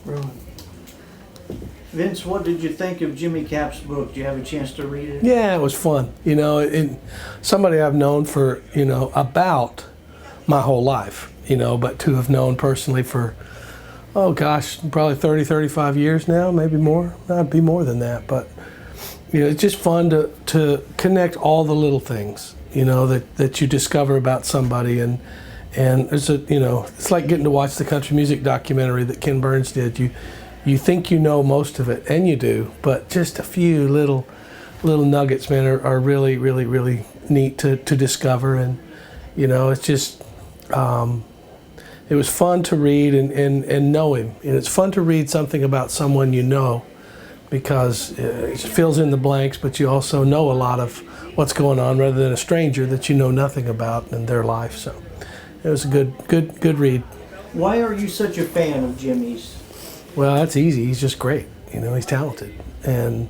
Really. Vince, what did you think of Jimmy Cap's book? Did you have a chance to read it? Yeah, it was fun. You know, somebody I've known for, you know, about my whole life, you know, but to have known personally for, oh gosh, probably 30, 35 years now, maybe more. That'd be more than that. But, you know, it's just fun to connect all the little things, you know, that you discover about somebody. And there's a, you know, it's like getting to watch the country music documentary that Ken Burns did. You think you know most of it, and you do, but just a few little nuggets, man, are really, really, really neat to discover. And, you know, it's just, it was fun to read and know him. And it's fun to read something about someone you know, because it fills in the blanks, but you also know a lot of what's going on rather than a stranger that you know nothing about in their life. So it was a good read. Why are you such a fan of Jimmy's? Well, that's easy. He's just great. You know, he's talented. And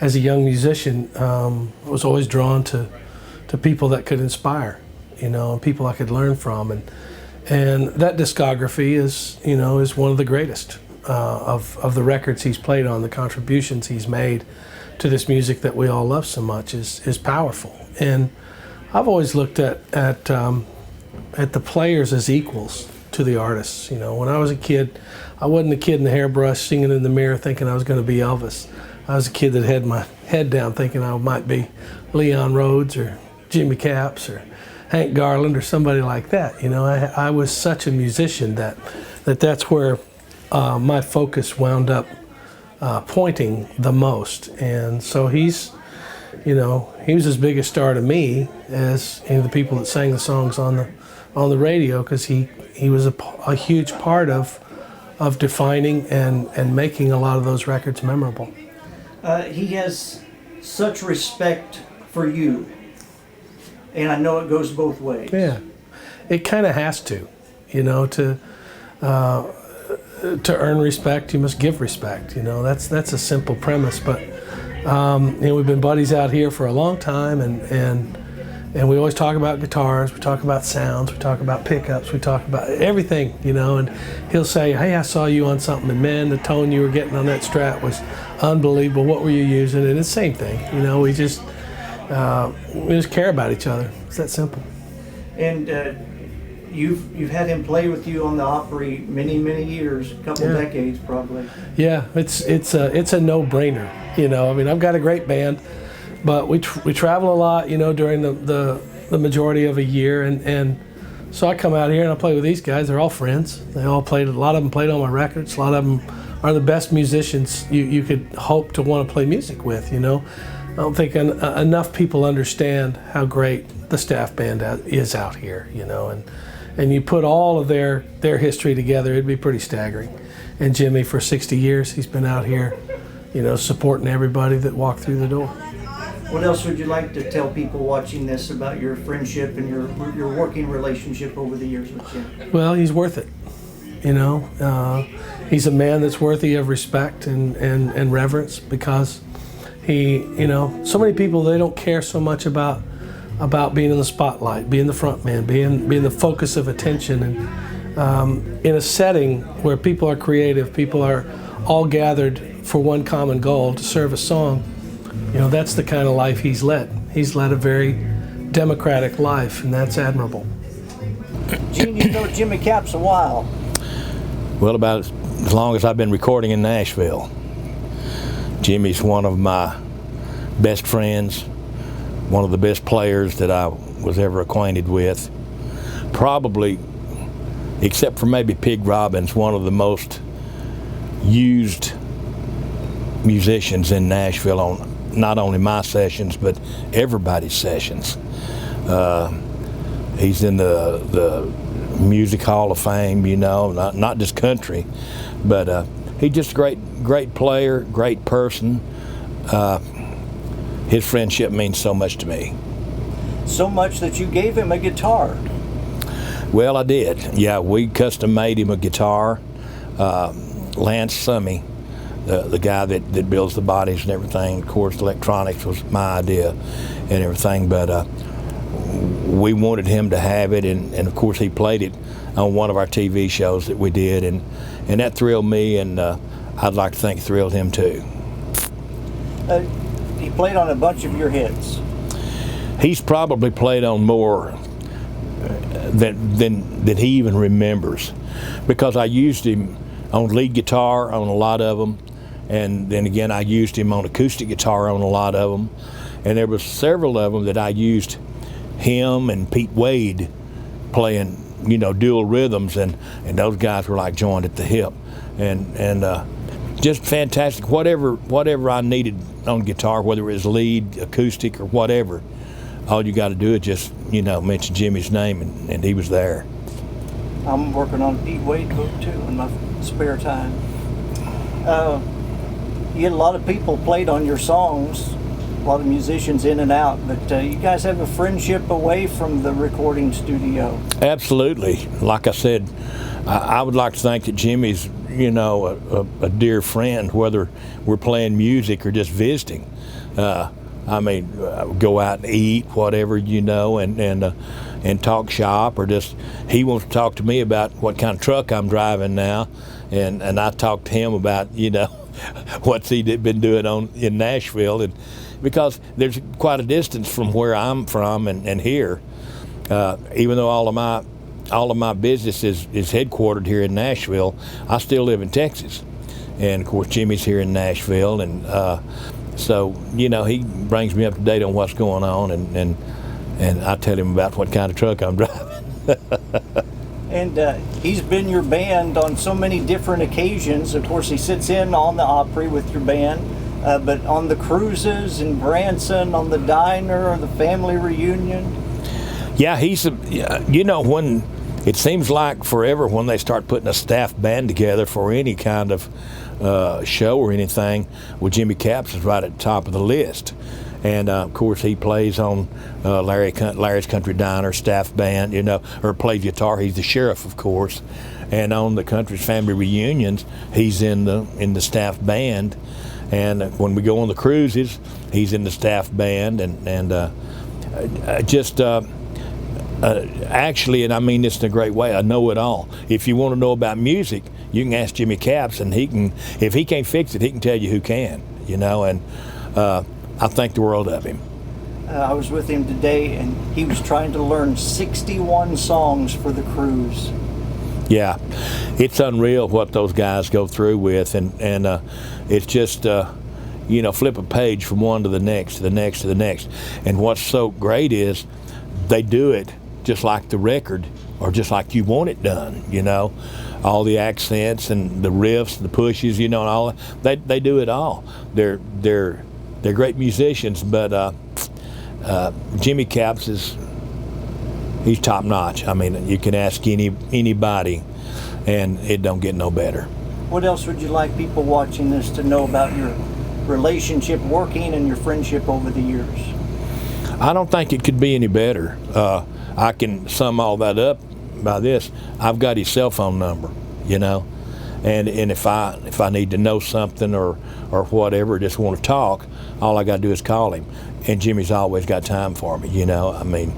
as a young musician, I was always drawn to people that could inspire, you know, and people I could learn from. And that discography is, you know, is one of the greatest of the records he's played on. The contributions he's made to this music that we all love so much is powerful. And I've always looked at the players as equals to the artists. You know, when I was a kid, I wasn't a kid in the hairbrush singing in the mirror thinking I was going to be Elvis. I was a kid that had my head down thinking I might be Leon Rhodes or Jimmy Capps or Hank Garland or somebody like that. You know, I was such a musician that's where my focus wound up pointing the most. And so he's, you know, he was as big a star to me as any of the people that sang the songs on the radio, because he was a huge part of defining and making a lot of those records memorable. He has such respect for you, and I know it goes both ways. Yeah, it kind of has to, you know, to earn respect, you must give respect. You know, that's a simple premise. But you know, we've been buddies out here for a long time, and we always talk about guitars, we talk about sounds, we talk about pickups, we talk about everything, you know. And he'll say, "Hey, I saw you on something, and man, the tone you were getting on that Strat was unbelievable. What were you using?" And it's the same thing, you know. We just care about each other. It's that simple. And you've had him play with you on the Opry many years, a couple decades probably. Yeah, it's a no-brainer. You know, I mean, I've got a great band, but we travel a lot, you know, during the majority of a year, and so I come out here and I play with these guys. They're all friends. They all played. A lot of them played on my records. A lot of them are the best musicians you could hope to want to play music with. You know, I don't think enough people understand how great the staff band is out here. You know, and you put all of their history together, it'd be pretty staggering. And Jimmy, for 60 years, he's been out here, you know, supporting everybody that walked through the door. What else would you like to tell people watching this about your friendship and your working relationship over the years with Jim? Well, he's worth it. You know, he's a man that's worthy of respect and reverence, because he, you know, so many people, they don't care so much about being in the spotlight, being the front man, being the focus of attention. And in a setting where people are creative, people are all gathered for one common goal, to serve a song, you know, that's the kind of life he's led. He's led a very democratic life, and that's admirable. Gene, you know Jimmy Cap's a while. Well, about as long as I've been recording in Nashville. Jimmy's one of my best friends, one of the best players that I was ever acquainted with. Probably, except for maybe Pig Robbins, one of the most used musicians in Nashville on not only my sessions, but everybody's sessions. He's in the Music Hall of Fame, you know, not just country, but he's just a great player, great person. His friendship means so much to me. So much that you gave him a guitar. Well, I did. Yeah, we custom made him a guitar. Lance Summey, the guy that builds the bodies and everything, of course, electronics was my idea and everything, but we wanted him to have it, and of course he played it on one of our TV shows that we did, and and that thrilled me, and I'd like to think it thrilled him too. He played on a bunch of your hits. He's probably played on more than he even remembers, because I used him on lead guitar on a lot of them, and then again I used him on acoustic guitar on a lot of them, and there was several of them that I used him and Pete Wade playing, you know, dual rhythms, and those guys were like joined at the hip, and just fantastic. Whatever I needed on guitar, whether it was lead, acoustic, or whatever, all you got to do is just, you know, mention Jimmy's name, and he was there. I'm working on a Pete Wade book too in my spare time. You get a lot of people played on your songs, a lot of musicians in and out, but you guys have a friendship away from the recording studio. Absolutely. Like I said, I would like to think that Jimmy's, you know, a dear friend, whether we're playing music or just visiting. I mean, go out and eat, whatever, you know, and talk shop, or just he wants to talk to me about what kind of truck I'm driving now, and I talk to him about, you know, what's he been doing in Nashville, and because there's quite a distance from where I'm from and here, even though all of my business is headquartered here in Nashville, I still live in Texas, and of course Jimmy's here in Nashville, and so, you know, he brings me up to date on what's going on, and I tell him about what kind of truck I'm driving. And he's been your band on so many different occasions. Of course, he sits in on the Opry with your band, but on the cruises in Branson, on the diner, or the family reunion. Yeah, you know, when it seems like forever when they start putting a staff band together for any kind of show or anything, well, Jimmy Capps is right at the top of the list. And of course he plays on Larry's Country Diner staff band, you know, or plays guitar. He's the sheriff, of course. And on the Country's Family Reunions, he's in the staff band. And when we go on the cruises, he's in the staff band. Actually, and I mean this in a great way, I know it all. If you want to know about music, you can ask Jimmy Capps, and if he can't fix it, he can tell you who can, you know, and I think the world of him. I was with him today, and he was trying to learn 61 songs for the cruise. Yeah, it's unreal what those guys go through with, and it's just, you know, flip a page from one to the next, to the next, to the next. And what's so great is they do it just like the record, or just like you want it done, you know. All the accents and the riffs, the pushes, you know, and all that. They do it all. They're great musicians, but Jimmy Capps he's top notch. I mean, you can ask anybody, and it don't get no better. What else would you like people watching this to know about your relationship working and your friendship over the years? I don't think it could be any better. I can sum all that up by this: I've got his cell phone number, you know, and if I need to know something or whatever, just want to talk, all I got to do is call him, and Jimmy's always got time for me, you know. I mean,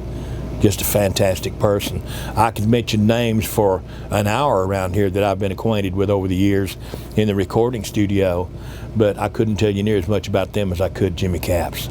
just a fantastic person. I could mention names for an hour around here that I've been acquainted with over the years in the recording studio, but I couldn't tell you near as much about them as I could Jimmy Capps.